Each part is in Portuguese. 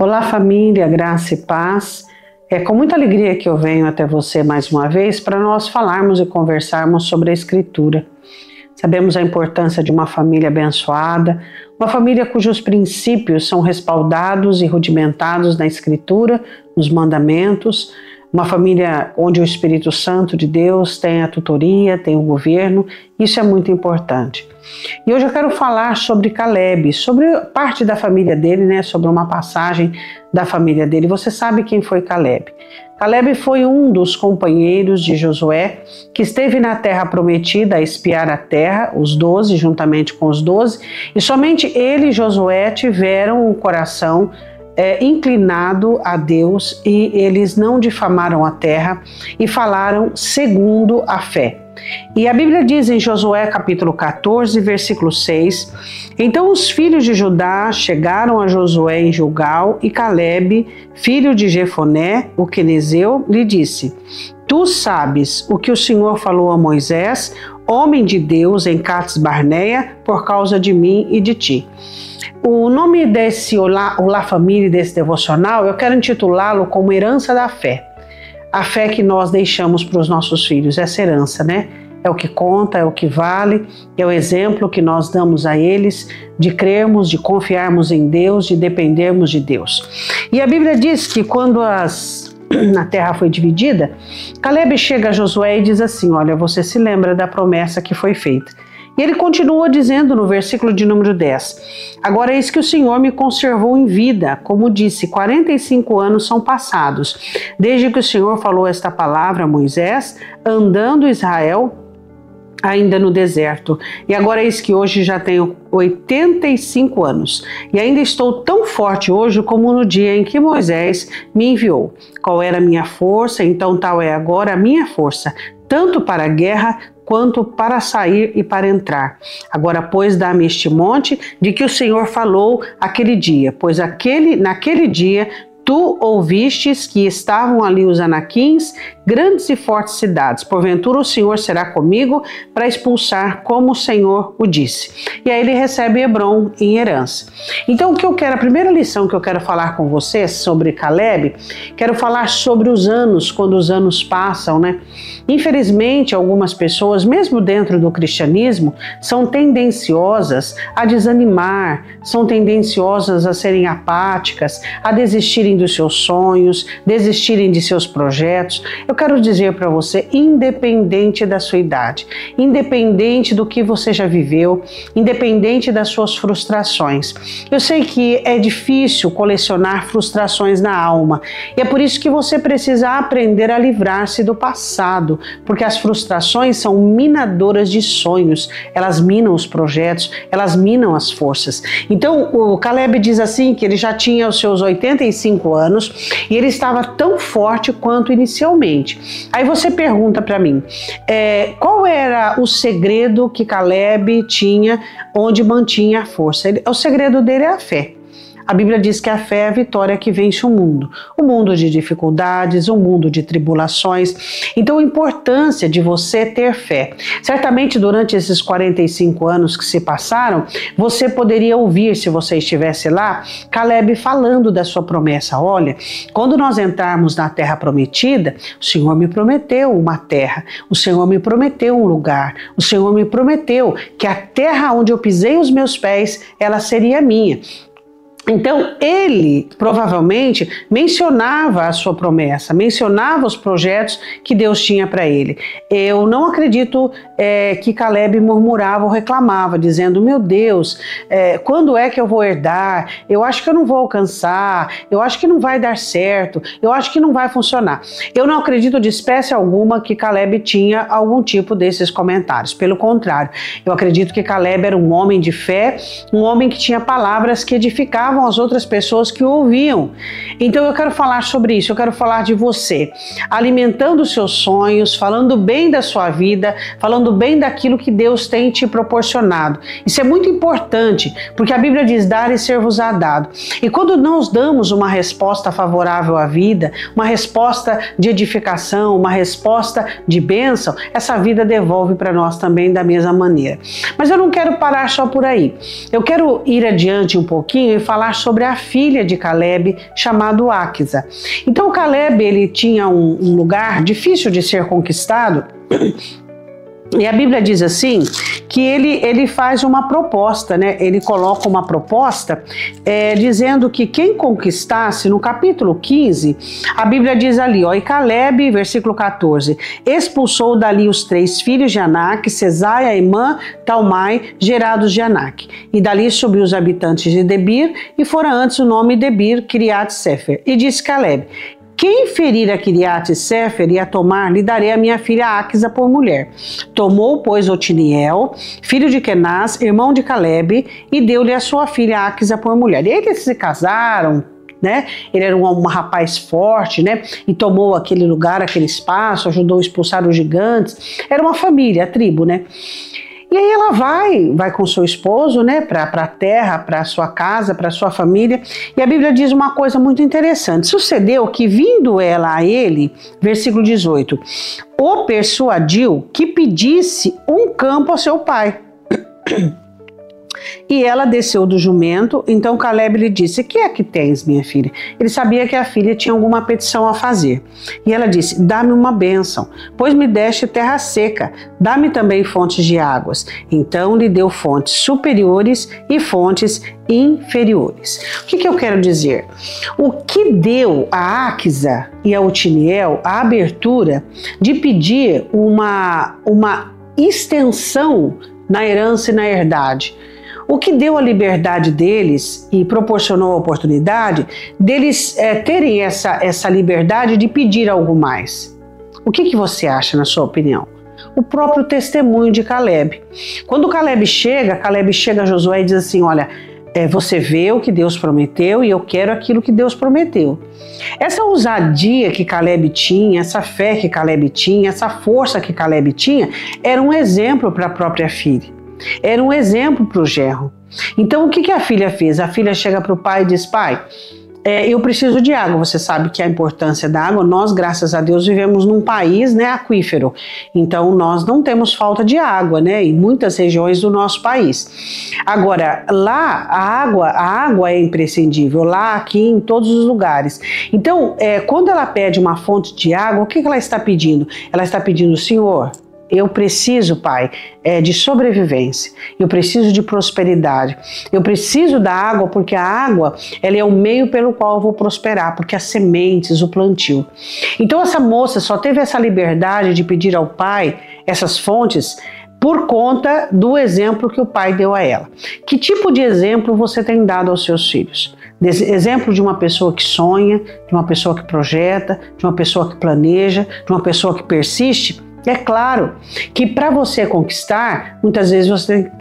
Olá família, graça e paz. É com muita alegria que eu venho até você mais uma vez para nós falarmos e conversarmos sobre a Escritura. Sabemos a importância de uma família abençoada, uma família cujos princípios são respaldados e rudimentados na Escritura, nos mandamentos, uma família onde o Espírito Santo de Deus tem a tutoria, tem o governo, isso é muito importante. E hoje eu quero falar sobre Caleb, sobre parte da família dele, sobre uma passagem da família dele. Você sabe quem foi Caleb? Caleb foi um dos companheiros de Josué que esteve na terra prometida a espiar a terra, os 12, juntamente com os 12, e somente ele e Josué tiveram o coração inclinado a Deus e eles não difamaram a terra e falaram segundo a fé. E a Bíblia diz em Josué capítulo 14, versículo 6, então os filhos de Judá chegaram a Josué em Gilgal e Caleb, filho de Jefoné, o quenezeu, lhe disse: tu sabes o que o Senhor falou a Moisés, homem de Deus, em Cades Barneia, por causa de mim e de ti. O nome desse Olá Família, desse devocional, eu quero intitulá-lo como Herança da Fé. A fé que nós deixamos para os nossos filhos, essa herança, É o que conta, é o que vale, é o exemplo que nós damos a eles de crermos, de confiarmos em Deus, de dependermos de Deus. E a Bíblia diz que quando a terra foi dividida, Caleb chega a Josué e diz assim: olha, você se lembra da promessa que foi feita. E ele continua dizendo no versículo de número 10, agora eis que o Senhor me conservou em vida, como disse, 45 anos são passados, desde que o Senhor falou esta palavra a Moisés, andando Israel ainda no deserto. E agora eis que hoje já tenho 85 anos e ainda estou tão forte hoje como no dia em que Moisés me enviou. Qual era a minha força? Então tal é agora a minha força, tanto para a guerra quanto para sair e para entrar. Agora, pois, dá-me este monte de que o Senhor falou aquele dia, pois naquele dia tu ouvistes que estavam ali os anaquins, grandes e fortes cidades. Porventura o Senhor será comigo para expulsar, como o Senhor o disse. E aí ele recebe Hebrom em herança. Então a primeira lição que eu quero falar com vocês sobre Caleb, quero falar sobre os anos, quando os anos passam, Infelizmente, algumas pessoas, mesmo dentro do cristianismo, são tendenciosas a desanimar, são tendenciosas a serem apáticas, a desistirem dos seus sonhos, desistirem de seus projetos. Eu quero dizer para você, independente da sua idade, independente do que você já viveu, independente das suas frustrações. Eu sei que é difícil colecionar frustrações na alma e é por isso que você precisa aprender a livrar-se do passado, porque as frustrações são minadoras de sonhos, elas minam os projetos, elas minam as forças. Então o Caleb diz assim que ele já tinha os seus 85 anos e ele estava tão forte quanto inicialmente. Aí você pergunta para mim, qual era o segredo que Caleb tinha, onde mantinha a força? O segredo dele é a fé. A Bíblia diz que a fé é a vitória que vence o mundo de dificuldades, o mundo de tribulações. Então a importância de você ter fé. Certamente durante esses 45 anos que se passaram, você poderia ouvir, se você estivesse lá, Caleb falando da sua promessa. Olha, quando nós entrarmos na terra prometida, o Senhor me prometeu uma terra, o Senhor me prometeu um lugar, o Senhor me prometeu que a terra onde eu pisei os meus pés, ela seria minha. Então ele provavelmente mencionava a sua promessa, mencionava os projetos que Deus tinha para ele. Eu não acredito que Caleb murmurava ou reclamava, dizendo: meu Deus, quando é que eu vou herdar? Eu acho que eu não vou alcançar, eu acho que não vai dar certo, eu acho que não vai funcionar. Eu não acredito de espécie alguma que Caleb tinha algum tipo desses comentários. Pelo contrário, eu acredito que Caleb era um homem de fé, um homem que tinha palavras que edificavam as outras pessoas que o ouviam. Então eu quero falar sobre isso, eu quero falar de você, alimentando os seus sonhos, falando bem da sua vida, falando bem daquilo que Deus tem te proporcionado. Isso é muito importante, porque a Bíblia diz: dar e ser-vos-á dado. E quando nós damos uma resposta favorável à vida, uma resposta de edificação, uma resposta de bênção, essa vida devolve para nós também da mesma maneira. Mas eu não quero parar só por aí. Eu quero ir adiante um pouquinho e falar falar sobre a filha de Caleb, chamado Áquisa. Então o Caleb, ele tinha um lugar difícil de ser conquistado. E a Bíblia diz assim, que ele faz uma proposta, né? Ele coloca uma proposta dizendo que quem conquistasse, no capítulo 15, a Bíblia diz ali, ó, e Caleb, versículo 14, expulsou dali os 3 filhos de Anak, Cesaia, Imã, Talmai, gerados de Anak. E dali subiu os habitantes de Debir, e fora antes o nome Debir, Kiriat Sefer. E disse Caleb, quem ferir a Kiriat Sefer e a tomar, lhe darei a minha filha Áquisa por mulher. Tomou, pois, Otiniel, filho de Kenaz, irmão de Caleb, e deu-lhe a sua filha Áquisa por mulher. E eles se casaram, né? Ele era um rapaz forte, né? E tomou aquele lugar, aquele espaço, ajudou a expulsar os gigantes. Era uma família, a tribo, né? E aí ela vai com seu esposo, né, para a terra, para sua casa, para sua família. E a Bíblia diz uma coisa muito interessante. Sucedeu que, vindo ela a ele, versículo 18, o persuadiu que pedisse um campo ao seu pai. E ela desceu do jumento, então Caleb lhe disse, que é que tens, minha filha? Ele sabia que a filha tinha alguma petição a fazer. E ela disse, dá-me uma bênção, pois me deste terra seca, dá-me também fontes de águas. Então lhe deu fontes superiores e fontes inferiores. O que eu quero dizer? O que deu a Áquisa e a Otiniel a abertura de pedir uma extensão na herança e na herdade? O que deu a liberdade deles e proporcionou a oportunidade deles terem essa liberdade de pedir algo mais? O que você acha, na sua opinião? O próprio testemunho de Caleb. Quando Caleb chega a Josué e diz assim, olha, você vê o que Deus prometeu e eu quero aquilo que Deus prometeu. Essa ousadia que Caleb tinha, essa fé que Caleb tinha, essa força que Caleb tinha, era um exemplo para a própria filha. Era um exemplo para o genro. Então o que a filha fez? A filha chega para o pai e diz, pai, eu preciso de água. Você sabe que a importância da água, nós, graças a Deus, vivemos num país, né, aquífero. Então nós não temos falta de água, né, em muitas regiões do nosso país. Agora, lá a água é imprescindível, lá, aqui, em todos os lugares. Então, quando ela pede uma fonte de água, o que ela está pedindo? Ela está pedindo, Senhor, eu preciso, pai, de sobrevivência, eu preciso de prosperidade, eu preciso da água porque a água ela é o meio pelo qual eu vou prosperar, porque as sementes, o plantio. Então essa moça só teve essa liberdade de pedir ao pai essas fontes por conta do exemplo que o pai deu a ela. Que tipo de exemplo você tem dado aos seus filhos? Exemplo de uma pessoa que sonha, de uma pessoa que projeta, de uma pessoa que planeja, de uma pessoa que persiste? É claro que para você conquistar, muitas vezes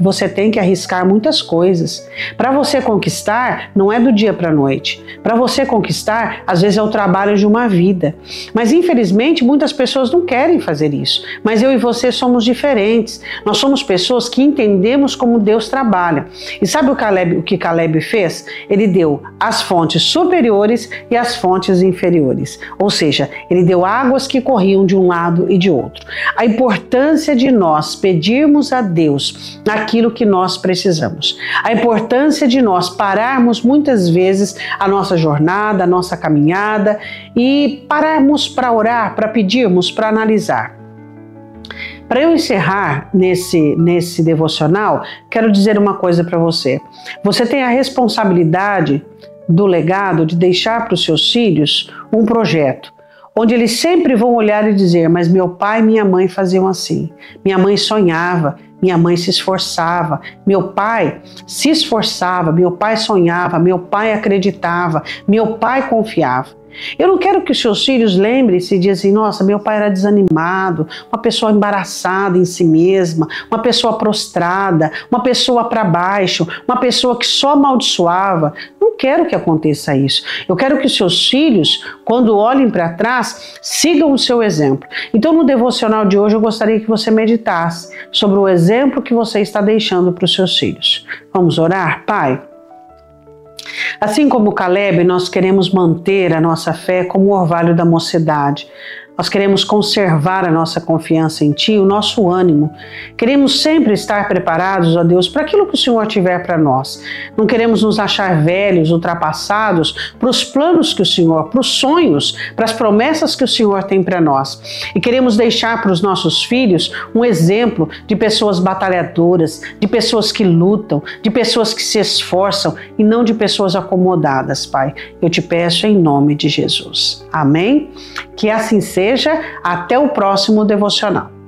você tem que arriscar muitas coisas. Para você conquistar, não é do dia para a noite. Para você conquistar, às vezes é o trabalho de uma vida. Mas infelizmente muitas pessoas não querem fazer isso. Mas eu e você somos diferentes. Nós somos pessoas que entendemos como Deus trabalha. E sabe o que Caleb fez? Ele deu as fontes superiores e as fontes inferiores. Ou seja, ele deu águas que corriam de um lado e de outro. A importância de nós pedirmos a Deus aquilo que nós precisamos. A importância de nós pararmos muitas vezes a nossa jornada, a nossa caminhada e pararmos para orar, para pedirmos, para analisar. Para eu encerrar nesse devocional, quero dizer uma coisa para você. Você tem a responsabilidade do legado de deixar para os seus filhos um projeto, onde eles sempre vão olhar e dizer, mas meu pai e minha mãe faziam assim, minha mãe sonhava, minha mãe se esforçava, meu pai se esforçava, meu pai sonhava, meu pai acreditava, meu pai confiava. Eu não quero que os seus filhos lembrem-se e dizem, nossa, meu pai era desanimado, uma pessoa embaraçada em si mesma, uma pessoa prostrada, uma pessoa para baixo, uma pessoa que só amaldiçoava. Não quero que aconteça isso. Eu quero que os seus filhos, quando olhem para trás, sigam o seu exemplo. Então, no devocional de hoje, eu gostaria que você meditasse sobre o exemplo que você está deixando para os seus filhos. Vamos orar? Pai, assim como Caleb, nós queremos manter a nossa fé como o orvalho da mocidade. Nós queremos conservar a nossa confiança em Ti, o nosso ânimo. Queremos sempre estar preparados, ó Deus, para aquilo que o Senhor tiver para nós. Não queremos nos achar velhos, ultrapassados para os planos que o Senhor, para os sonhos, para as promessas que o Senhor tem para nós. E queremos deixar para os nossos filhos um exemplo de pessoas batalhadoras, de pessoas que lutam, de pessoas que se esforçam e não de pessoas acomodadas, Pai. Eu te peço em nome de Jesus. Amém? Que assim seja. Até o próximo devocional.